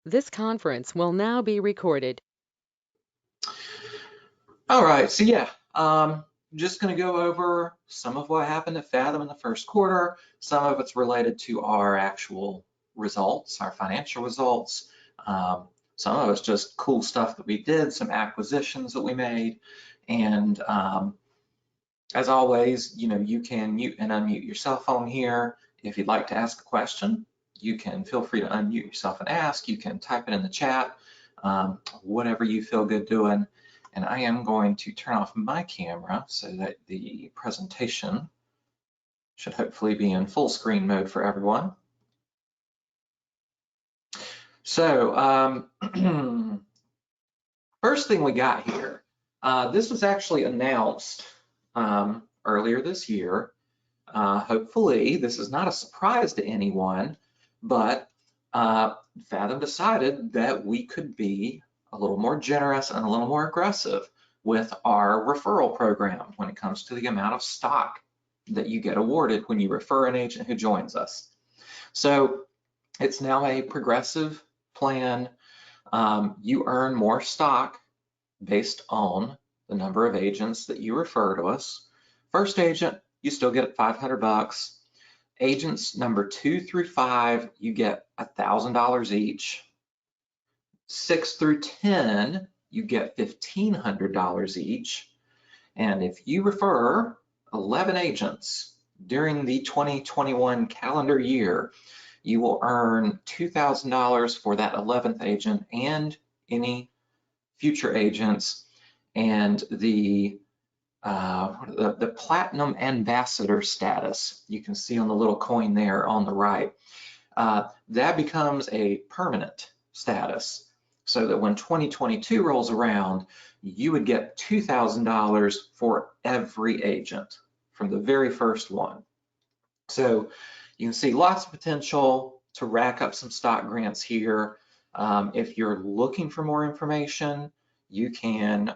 This conference will now be recorded. All right, so yeah, just going to go over some of what happened at Fathom in the first quarter. Some of it's related to our actual results, our financial results. Some of it's just cool stuff that we did, some acquisitions that we made. And as always, you can mute and unmute your cell phone here. If you'd like to ask a question, you can feel free to unmute yourself and ask. You can type it in the chat, whatever you feel good doing. And I am going to turn off my camera so that the presentation should hopefully be in full screen mode for everyone. So first thing we got here, this was actually announced earlier this year. Hopefully this is not a surprise to anyone, but Fathom decided that we could be a little more generous and a little more aggressive with our referral program when it comes to the amount of stock that you get awarded when you refer an agent who joins us. So it's now a progressive plan. You earn more stock based on the number of agents that you refer to us. First agent, you still get $500. Agents number 2 through 5, you get $1,000 each. 6 through 10, you get $1,500 each. And if you refer 11 agents during the 2021 calendar year, you will earn $2,000 for that 11th agent and any future agents. And the Platinum Ambassador status, you can see on the little coin there on the right, that becomes a permanent status, so that when 2022 rolls around, you would get $2,000 for every agent from the very first one. So you can see lots of potential to rack up some stock grants here. If you're looking for more information, you can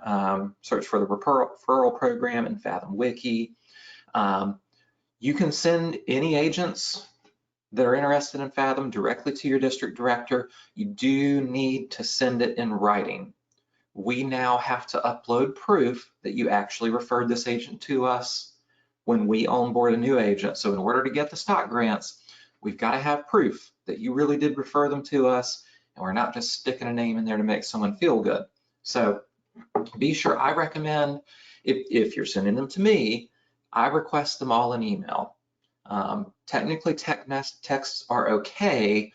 search for the referral program in Fathom Wiki. You can send any agents that are interested in Fathom directly to your district director. You do need to send it in writing. We now have to upload proof that you actually referred this agent to us when we onboard a new agent. So in order to get the stock grants, we've got to have proof that you really did refer them to us, and we're not just sticking a name in there to make someone feel good. So be sure, I recommend, if you're sending them to me, I request them all in email. Technically, texts are okay,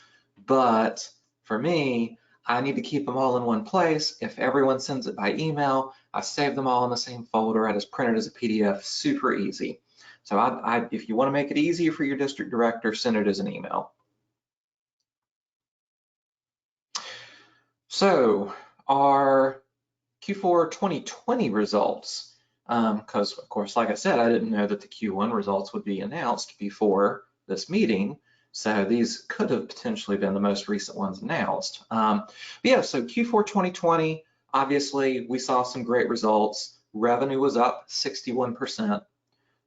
but for me, I need to keep them all in one place. If everyone sends it by email, I save them all in the same folder. I just print it as a PDF, super easy. So if you want to make it easier for your district director, send it as an email. So our Q4 2020 results, because of course, like I said, I didn't know that the Q1 results would be announced before this meeting. So these could have potentially been the most recent ones announced. But yeah, so Q4 2020, obviously we saw some great results. Revenue was up 61%.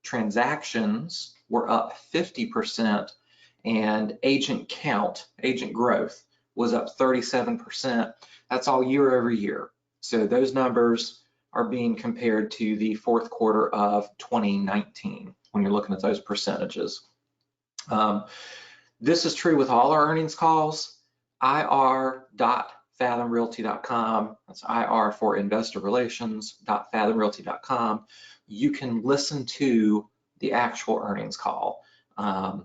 Transactions were up 50%, and agent count, agent growth was up 37%. That's all year over year. So those numbers are being compared to the fourth quarter of 2019 when you're looking at those percentages. This is true with all our earnings calls. ir.fathomrealty.com. That's IR for investor relations.fathomrealty.com. You can listen to the actual earnings call. I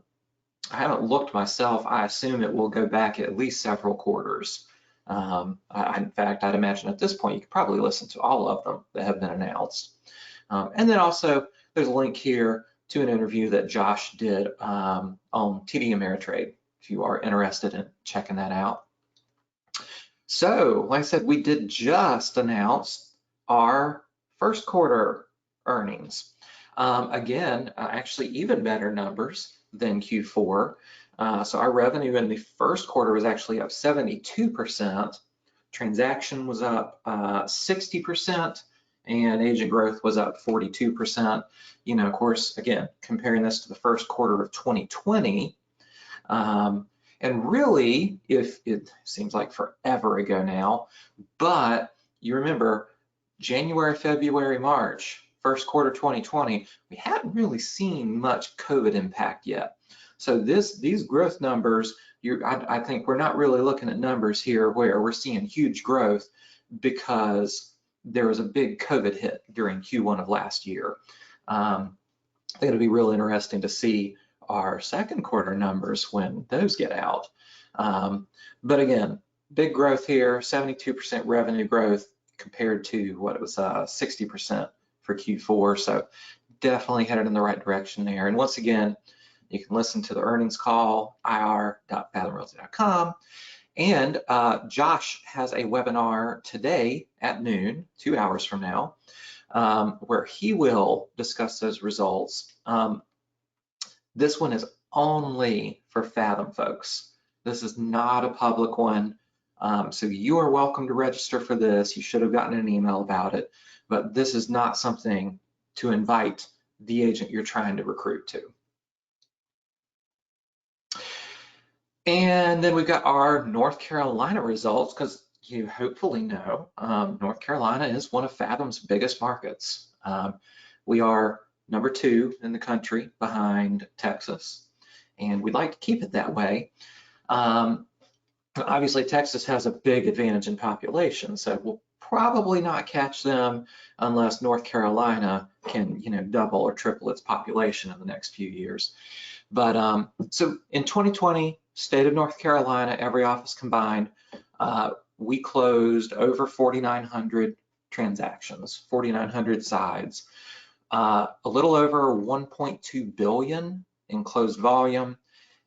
haven't looked myself. I assume it will go back at least several quarters. In fact, I'd imagine at this point you could probably listen to all of them that have been announced. And then also there's a link here to an interview that Josh did on TD Ameritrade, if you are interested in checking that out. So, like I said, we did just announce our first quarter earnings. Again, actually even better numbers than Q4. So our revenue in the first quarter was actually up 72%. Transaction was up 60%, and agent growth was up 42%. You know, of course, again, comparing this to the first quarter of 2020. And And really, if it seems like forever ago now, but you remember January, February, March, first quarter 2020, we hadn't really seen much COVID impact yet. So these growth numbers, I think we're not really looking at numbers here where we're seeing huge growth because there was a big COVID hit during Q1 of last year. I think it'll be real interesting to see our second quarter numbers when those get out. But again, big growth here, 72% revenue growth compared to what it was 60% for Q4. So definitely headed in the right direction there. And once again, you can listen to the earnings call, ir.fathomrealty.com. And Josh has a webinar today at noon, 2 hours from now, where he will discuss those results. This one is only for Fathom folks. This is not a public one. So you are welcome to register for this. You should have gotten an email about it, but this is not something to invite the agent you're trying to recruit to. And then we've got our North Carolina results, because you hopefully know North Carolina is one of Fathom's biggest markets. We are number 2 in the country behind Texas, and we'd like to keep it that way. Obviously, Texas has a big advantage in population, so we'll probably not catch them unless North Carolina can, double or triple its population in the next few years. But so in 2020, state of North Carolina, every office combined, we closed over 4,900 transactions, 4,900 sides, a little over 1.2 billion in closed volume.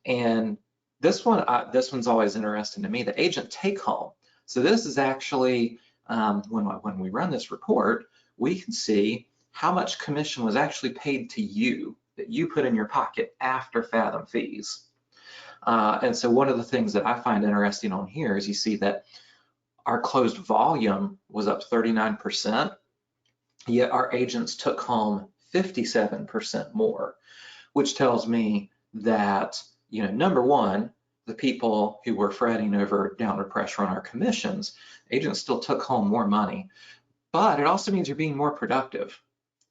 And this one's always interesting to me, the agent take home. So this is actually, when we run this report, we can see how much commission was actually paid to you that you put in your pocket after Fathom fees. And so one of the things that I find interesting on here is you see that our closed volume was up 39%, yet our agents took home 57% more, which tells me that, number one, the people who were fretting over downward pressure on our commissions, agents still took home more money. But it also means you're being more productive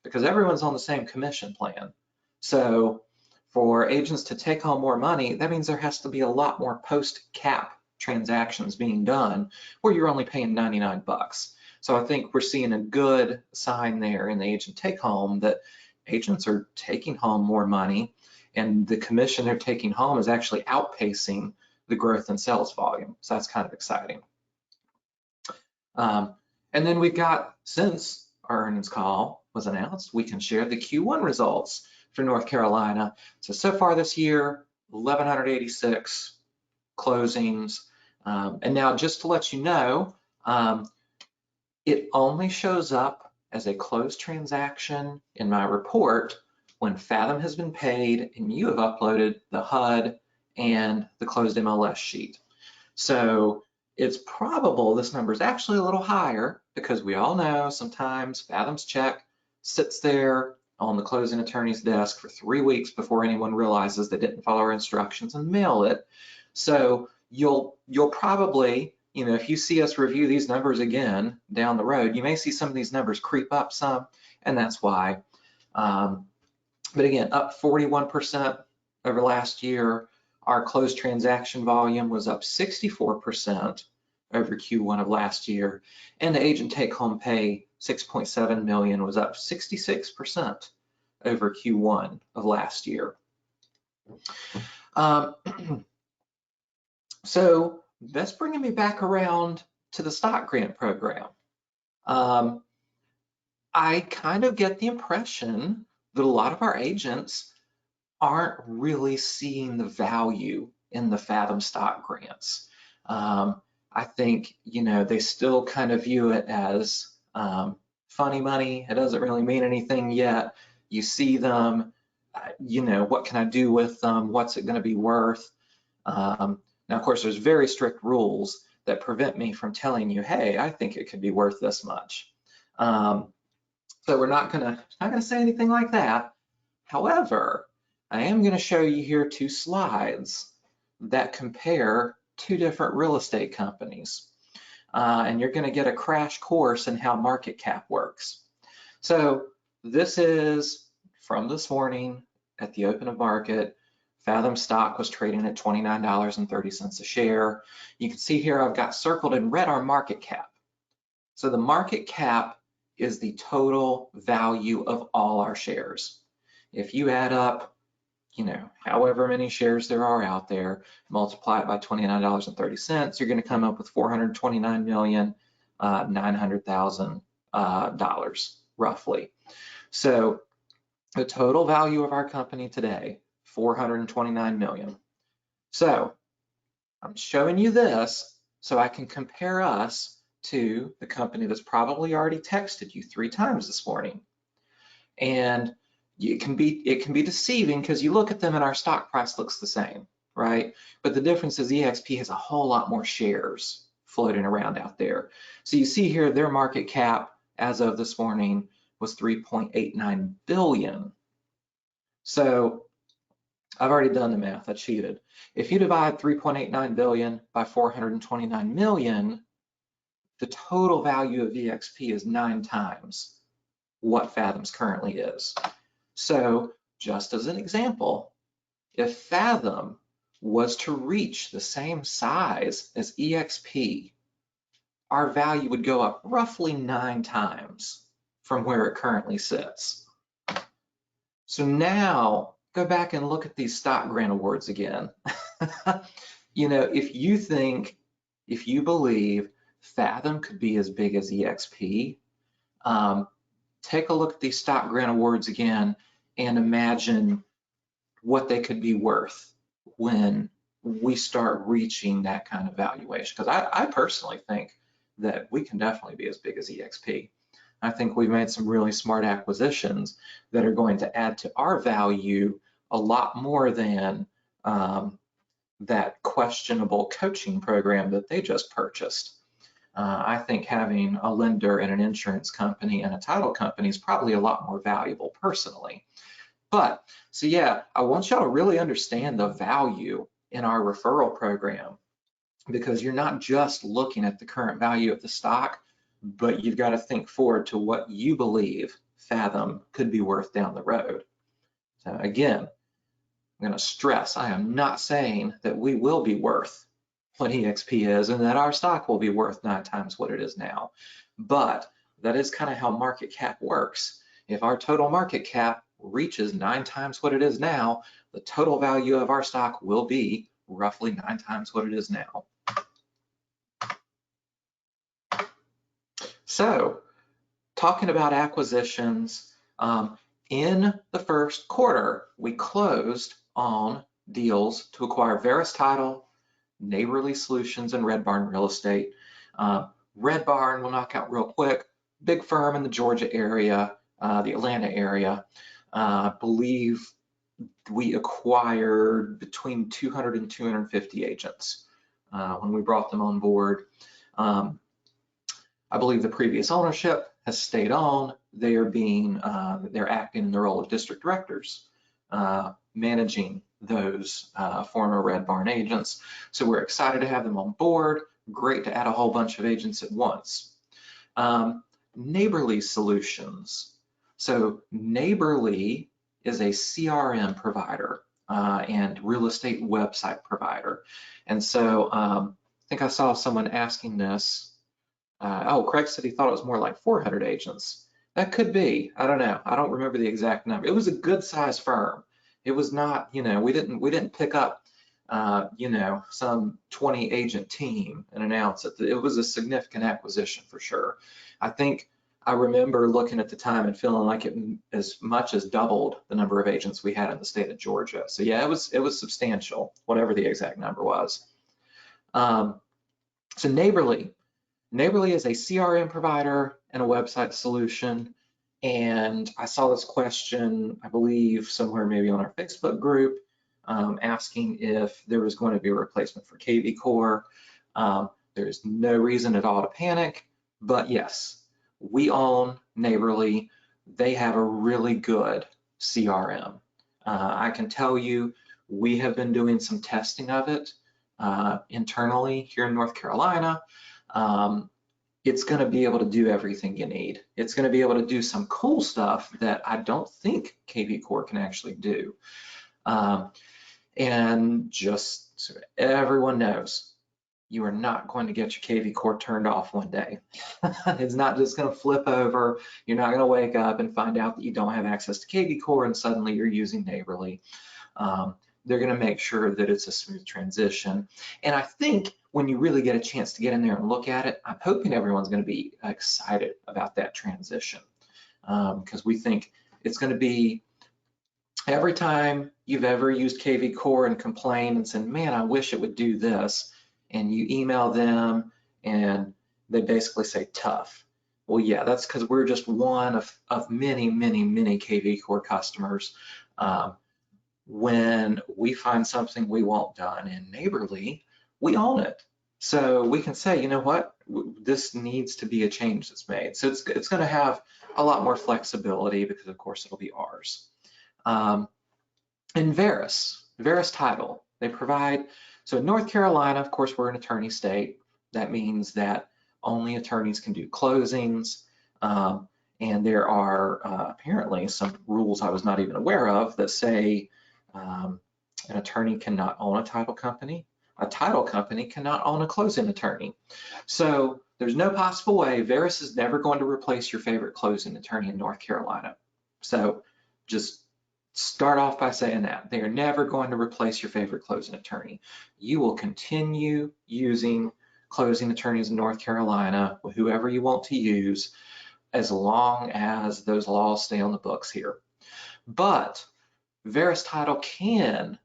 because everyone's on the same commission plan. So for agents to take home more money, that means there has to be a lot more post-cap transactions being done where you're only paying 99 bucks. So I think we're seeing a good sign there in the agent take home that agents are taking home more money, and the commission they're taking home is actually outpacing the growth in sales volume. So that's kind of exciting. And then we've got, since our earnings call was announced, we can share the Q1 results for North Carolina. So far this year, 1,186 closings. And now just to let you know, it only shows up as a closed transaction in my report when Fathom has been paid and you have uploaded the HUD and the closed MLS sheet. So it's probable this number is actually a little higher because we all know sometimes Fathom's check sits there on the closing attorney's desk for 3 weeks before anyone realizes they didn't follow our instructions and mail it. So you'll probably, if you see us review these numbers again down the road, you may see some of these numbers creep up some, and that's why. But again, up 41% over last year. Our closed transaction volume was up 64% over Q1 of last year, and the agent take-home pay, 6.7 million, was up 66% over Q1 of last year. So that's bringing me back around to the stock grant program. I kind of get the impression that a lot of our agents aren't really seeing the value in the Fathom stock grants. I think, they still kind of view it as funny money. It doesn't really mean anything yet. You see them, what can I do with them? What's it going to be worth? Now, of course, there's very strict rules that prevent me from telling you, hey, I think it could be worth this much. So we're not gonna say anything like that. However, I am going to show you here 2 slides that compare two different real estate companies. And you're going to get a crash course in how market cap works. So this is from this morning at the open of market. Fathom stock was trading at $29.30 a share. You can see here I've got circled in red our market cap. So the market cap is the total value of all our shares. If you add up, however many shares there are out there, multiply it by $29.30, you're going to come up with $429,900,000 roughly. So the total value of our company today, $429 million. So I'm showing you this so I can compare us to the company that's probably already texted you 3 times this morning. And it can be deceiving because you look at them and our stock price looks the same, right? But the difference is EXP has a whole lot more shares floating around out there. So you see here their market cap as of this morning was 3.89 billion. So I've already done the math, I cheated. If you divide 3.89 billion by 429 million, the total value of EXP is 9 times what Fathom's currently is. So just as an example, if Fathom was to reach the same size as EXP, our value would go up roughly 9 times from where it currently sits. So now go back and look at these stock grant awards again. If you believe Fathom could be as big as EXP, take a look at these stock grant awards again and imagine what they could be worth when we start reaching that kind of valuation. Because I personally think that we can definitely be as big as EXP. I think we've made some really smart acquisitions that are going to add to our value a lot more than that questionable coaching program that they just purchased. I think having a lender and an insurance company and a title company is probably a lot more valuable personally. But so yeah, I want y'all to really understand the value in our referral program, because you're not just looking at the current value of the stock, but you've got to think forward to what you believe Fathom could be worth down the road. So again, I'm going to stress, I am not saying that we will be worth what EXP is and that our stock will be worth 9 times what it is now. But that is kind of how market cap works. If our total market cap reaches 9 times what it is now, the total value of our stock will be roughly 9 times what it is now. So, talking about acquisitions, in the first quarter, we closed on deals to acquire Veris Title, Neighborly Solutions, and Red Barn Real Estate. Red Barn we'll knock out real quick. Big firm in the Georgia area, the Atlanta area. I believe we acquired between 200 and 250 agents when we brought them on board. I believe the previous ownership has stayed on. They're acting in the role of district directors, managing those former Red Barn agents. So we're excited to have them on board. Great to add a whole bunch of agents at once. Neighborly Solutions. So Neighborly is a CRM provider and real estate website provider. And so I think I saw someone asking this. Craig said he thought it was more like 400 agents. That could be. I don't know. I don't remember the exact number. It was a good sized firm. It was not, we didn't pick up, some 20 agent team and announce it. It was a significant acquisition for sure. I think I remember looking at the time and feeling like it as much as doubled the number of agents we had in the state of Georgia. So yeah, it was substantial, whatever the exact number was. So Neighborly is a CRM provider and a website solution. And I saw this question, I believe, somewhere maybe on our Facebook group, asking if there was going to be a replacement for KV Core. There's no reason at all to panic, but yes, we own Neighborly. They have a really good CRM. I can tell you We have been doing some testing of it internally here in North Carolina. It's going to be able to do everything you need. It's going to be able to do some cool stuff that I don't think KV Core can actually do. And just so everyone knows, you are not going to get your KV Core turned off one day. It's not just going to flip over. You're not going to wake up and find out that you don't have access to KV Core and suddenly you're using Neighborly. They're going to make sure that it's a smooth transition. And I think when you really get a chance to get in there and look at it, I'm hoping everyone's going to be excited about that transition, because we think it's going to be, every time you've ever used KV Core and complained and said, man, I wish it would do this, and you email them and they basically say tough. Well, yeah, that's because we're just one of many, many, many KV Core customers. When we find something we want done in Neighborly, we own it. So we can say, you know what, this needs to be a change that's made. So it's going to have a lot more flexibility because, of course, it'll be ours. And Verus Title, they provide, so in North Carolina, of course, we're an attorney state. That means that only attorneys can do closings. And there are apparently some rules I was not even aware of that say an attorney cannot own a title company. A title company cannot own a closing attorney. So there's no possible way. Verus is never going to replace your favorite closing attorney in North Carolina. So just start off by saying that. They are never going to replace your favorite closing attorney. You will continue using closing attorneys in North Carolina with whoever you want to use, as long as those laws stay on the books here. But Verus Title can,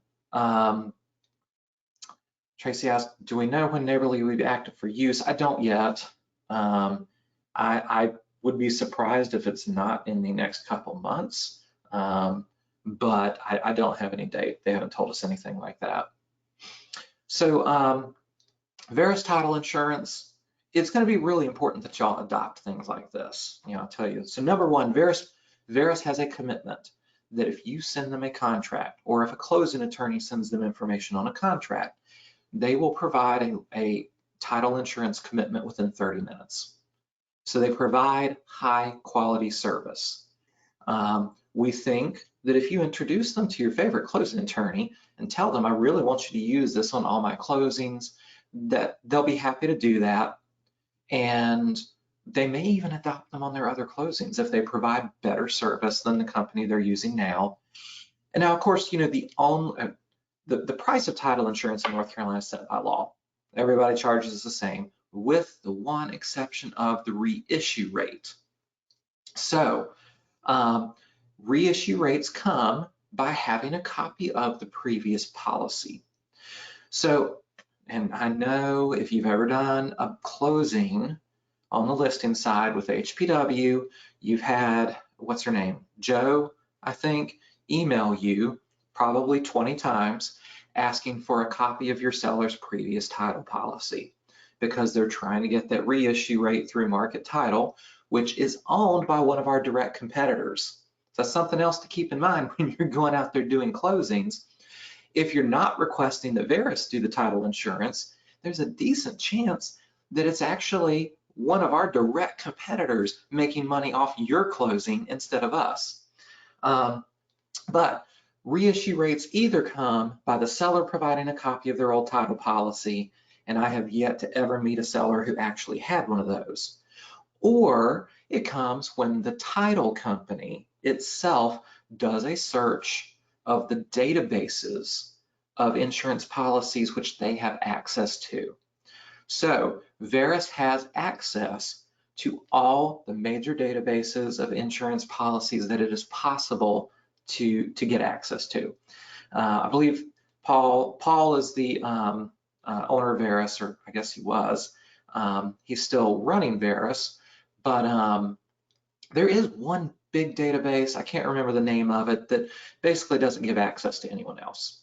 Tracy asked, do we know when Neighborly will be active for use? I don't yet. I would be surprised if it's not in the next couple months, but I don't have any date. They haven't told us anything like that. So Verus Title Insurance, it's going to be really important that y'all adopt things like this. You know, I'll tell you. So number one, Verus has a commitment that if you send them a contract, or if a closing attorney sends them information on a contract, they will provide a title insurance commitment within 30 minutes. So they provide high quality service. We think that if you introduce them to your favorite closing attorney and tell them, I really want you to use this on all my closings, that they'll be happy to do that. And they may even adopt them on their other closings if they provide better service than the company they're using now. And now, of course, you know, the price of title insurance in North Carolina is set by law. Everybody charges the same, with the one exception of the reissue rate. So reissue rates come by having a copy of the previous policy. So, and I know if you've ever done a closing on the listing side with HPW, you've had, what's her name? Joe, I think, email you probably 20 times asking for a copy of your seller's previous title policy, because they're trying to get that reissue rate through Market Title, which is owned by one of our direct competitors. So that's something else to keep in mind when you're going out there doing closings. If you're not requesting that Verus do the title insurance, there's a decent chance that it's actually one of our direct competitors making money off your closing instead of us. But reissue rates either come by the seller providing a copy of their old title policy, and I have yet to ever meet a seller who actually had one of those, or it comes when the title company itself does a search of the databases of insurance policies which they have access to. So Verus has access to all the major databases of insurance policies that it is possible to get access to. I believe Paul is the owner of Verus, or I guess he was. He's still running Verus, but there is one big database, I can't remember the name of it, that basically doesn't give access to anyone else.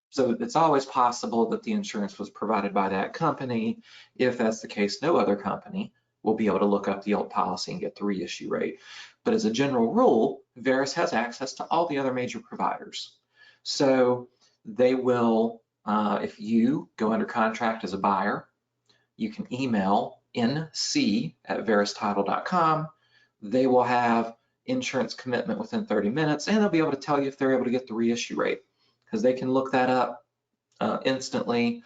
So it's always possible that the insurance was provided by that company. If that's the case, no other company will be able to look up the old policy and get the reissue rate. But as a general rule, Verus has access to all the other major providers. So they will, if you go under contract as a buyer, you can email nc@veristitle.com. They will have insurance commitment within 30 minutes, and they'll be able to tell you if they're able to get the reissue rate, because they can look that up instantly.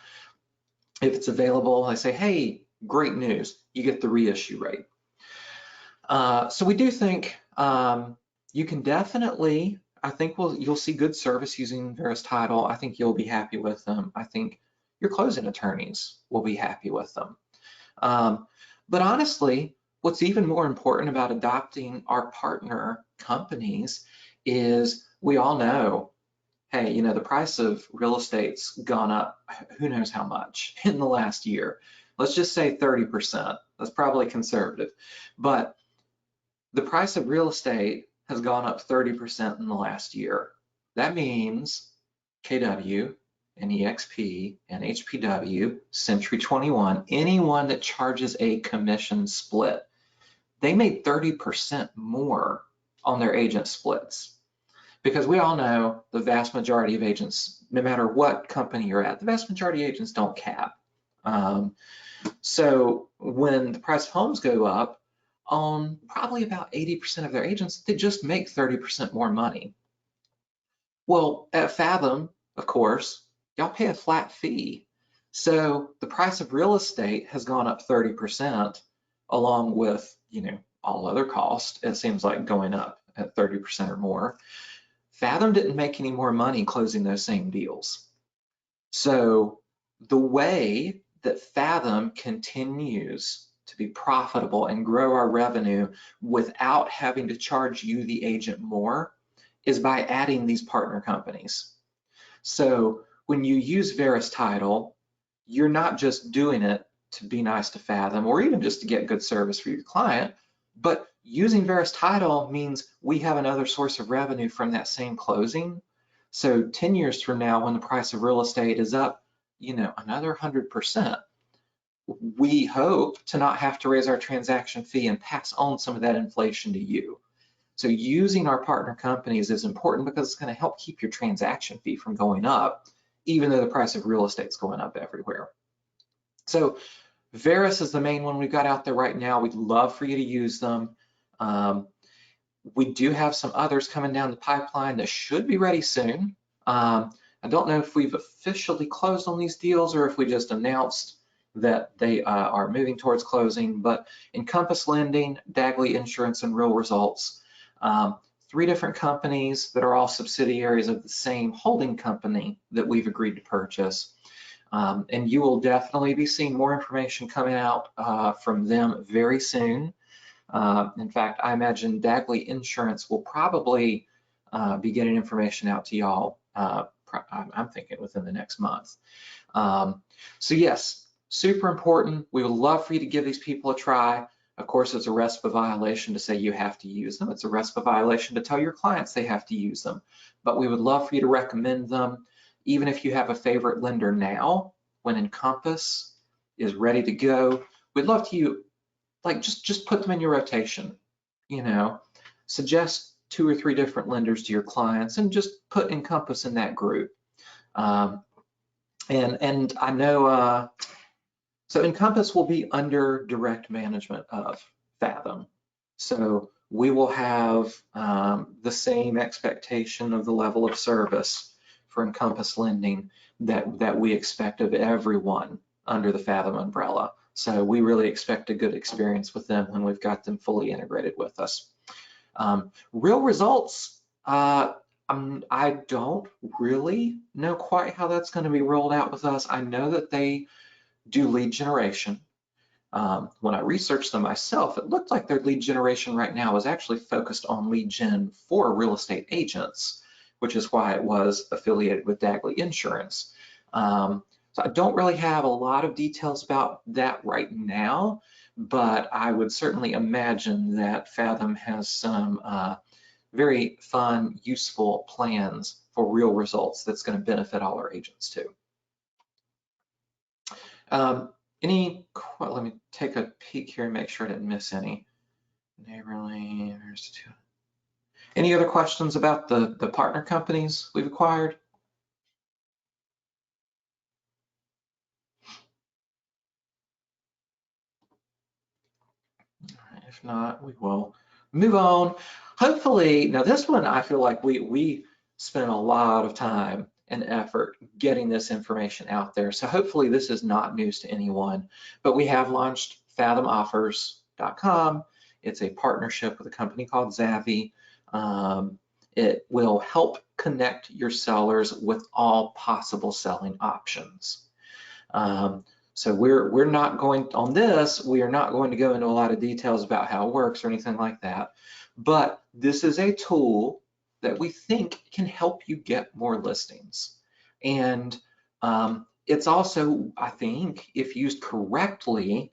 If it's available, I say, hey, great news, you get the reissue rate. So we do think you can definitely, I think you'll see good service using Verus Title. I think you'll be happy with them. I think your closing attorneys will be happy with them. But honestly, what's even more important about adopting our partner companies is we all know, hey, you know, the price of real estate's gone up, who knows how much in the last year. Let's just say 30%. That's probably conservative. But the price of real estate has gone up 30% in the last year. That means KW and EXP and HPW, Century 21, anyone that charges a commission split, they made 30% more on their agent splits. Because we all know the vast majority of agents, no matter what company you're at, the vast majority of agents don't cap. So when the price of homes go up, on probably about 80% of their agents, they just make 30% more money. Well, at Fathom, of course, y'all pay a flat fee. So the price of real estate has gone up 30% along with, you know, all other costs. It seems like going up at 30% or more. Fathom didn't make any more money closing those same deals. So the way that Fathom continues to be profitable and grow our revenue without having to charge you, the agent, more is by adding these partner companies. So when you use Verus Title, you're not just doing it to be nice to Fathom or even just to get good service for your client, but using Verus Title means we have another source of revenue from that same closing. So 10 years from now, when the price of real estate is up, you know, another 100%, we hope to not have to raise our transaction fee and pass on some of that inflation to you. So using our partner companies is important because it's going to help keep your transaction fee from going up, even though the price of real estate is going up everywhere. So Verus is the main one we've got out there right now. We'd love for you to use them. We do have some others coming down the pipeline that should be ready soon. I don't know if we've officially closed on these deals or if we just announced that they are moving towards closing, but Encompass Lending, Dagley Insurance, and Real Results, 3 different companies that are all subsidiaries of the same holding company that we've agreed to purchase. And you will definitely be seeing more information coming out from them very soon. In fact, I imagine Dagley Insurance will probably be getting information out to y'all, I'm thinking within the next month. So yes, super important. We would love for you to give these people a try. Of course, it's a RESPA violation to say you have to use them. It's a RESPA violation to tell your clients they have to use them. But we would love for you to recommend them, even if you have a favorite lender now. When Encompass is ready to go, we'd love to just put them in your rotation. You know, suggest 2 or 3 different lenders to your clients and just put Encompass in that group. And I know. So Encompass will be under direct management of Fathom. So we will have the same expectation of the level of service for Encompass Lending that we expect of everyone under the Fathom umbrella. So we really expect a good experience with them when we've got them fully integrated with us. Real Results, I don't really know quite how that's going to be rolled out with us. I know that they do lead generation. When I researched them myself, it looked like their lead generation right now is actually focused on lead gen for real estate agents, which is why it was affiliated with Dagley Insurance. So I don't really have a lot of details about that right now, but I would certainly imagine that Fathom has some very fun, useful plans for Real Results that's going to benefit all our agents too. Let me take a peek here and make sure I didn't miss any. Neighborly, any other questions about the partner companies we've acquired? If not, we will move on. Hopefully, now this one, I feel like we spent a lot of time and effort getting this information out there. So hopefully this is not news to anyone, but we have launched fathomoffers.com. It's a partnership with a company called Zavvy. It will help connect your sellers with all possible selling options. So we're not going on this, we are not going to go into a lot of details about how it works or anything like that, but this is a tool that we think can help you get more listings. And it's also, I think, if used correctly,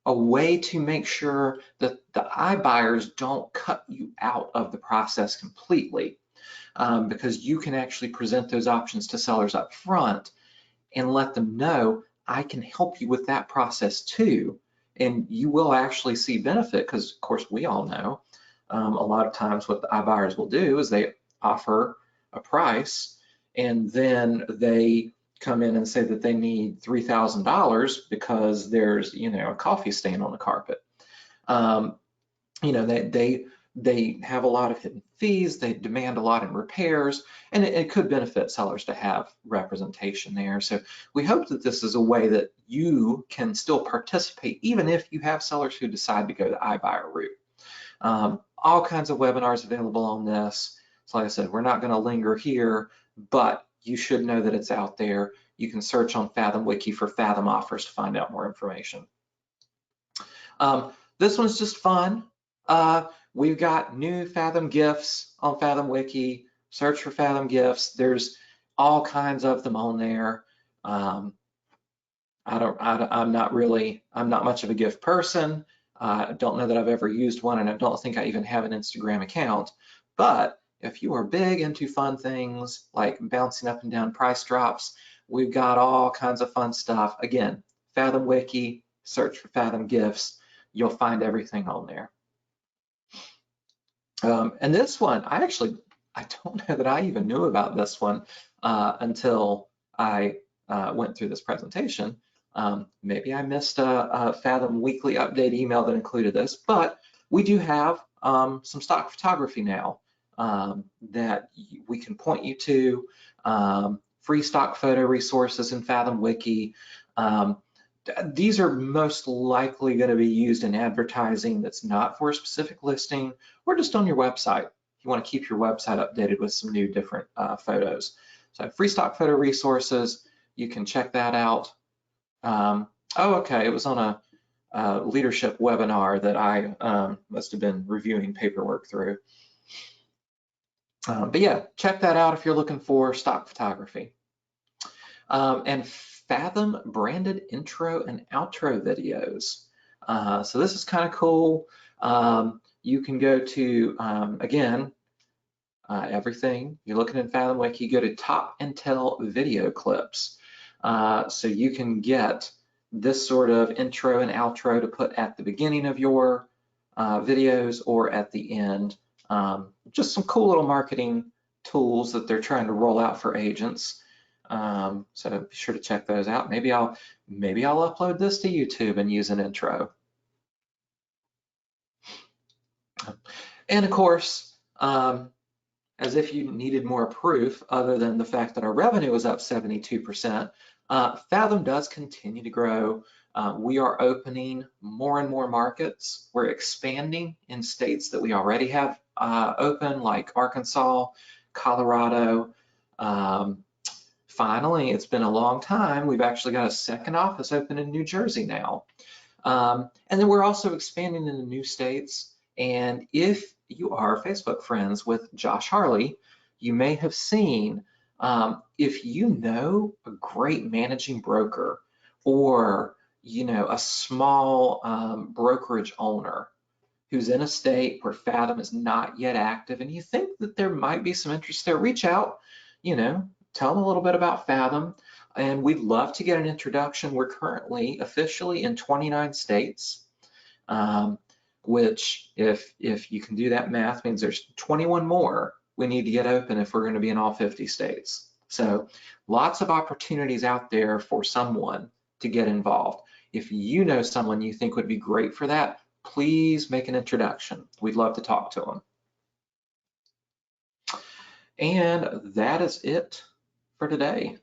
a way to make sure that the iBuyers don't cut you out of the process completely, because you can actually present those options to sellers up front and let them know, I can help you with that process too. And you will actually see benefit, because of course we all know a lot of times what the iBuyers will do is they offer a price and then they come in and say that they need $3,000 because there's, you know, a coffee stain on the carpet. You know, they have a lot of hidden fees, they demand a lot in repairs, and it could benefit sellers to have representation there. So we hope that this is a way that you can still participate, even if you have sellers who decide to go the iBuyer route. All kinds of webinars available on this. So like I said, we're not going to linger here, but you should know that it's out there. You can search on Fathom Wiki for Fathom offers to find out more information. This one's just fun. We've got new Fathom gifts on Fathom Wiki. Search for Fathom gifts. There's all kinds of them on there. I'm not much of a gift person. I don't know that I've ever used one, and I don't think I even have an Instagram account. But if you are big into fun things like bouncing up and down price drops, we've got all kinds of fun stuff. Again, Fathom Wiki, search for Fathom gifts. You'll find everything on there. And this one, I don't know that I even knew about this one until I went through this presentation. Maybe I missed a Fathom weekly update email that included this, but we do have some stock photography now that we can point you to, free stock photo resources in Fathom Wiki. These are most likely going to be used in advertising that's not for a specific listing or just on your website. You want to keep your website updated with some new different photos. So free stock photo resources, you can check that out. Oh, okay, it was on a leadership webinar that I must have been reviewing paperwork through. But yeah, check that out if you're looking for stock photography. And Fathom branded intro and outro videos. So this is kind of cool. You can go to, again, everything. You're looking in Fathom Wiki, go to Top Intel video clips. So you can get this sort of intro and outro to put at the beginning of your videos or at the end. Just some cool little marketing tools that they're trying to roll out for agents. So be sure to check those out. Maybe I'll upload this to YouTube and use an intro. And of course, as if you needed more proof other than the fact that our revenue is up 72%, Fathom does continue to grow. We are opening more and more markets. We're expanding in states that we already have open, like Arkansas, Colorado. Finally, it's been a long time. We've actually got a second office open in New Jersey now. And then we're also expanding into new states. And if you are Facebook friends with Josh Harley, you may have seen, if you know a great managing broker or, you know, a small brokerage owner who's in a state where Fathom is not yet active and you think that there might be some interest there, reach out, you know, tell them a little bit about Fathom, and we'd love to get an introduction. We're currently officially in 29 states, which if you can do that math means there's 21 more we need to get open if we're going to be in all 50 states. So lots of opportunities out there for someone to get involved. If you know someone you think would be great for that, please make an introduction. We'd love to talk to them. And that is it for today.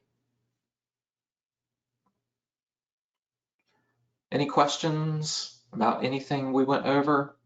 Any questions about anything we went over?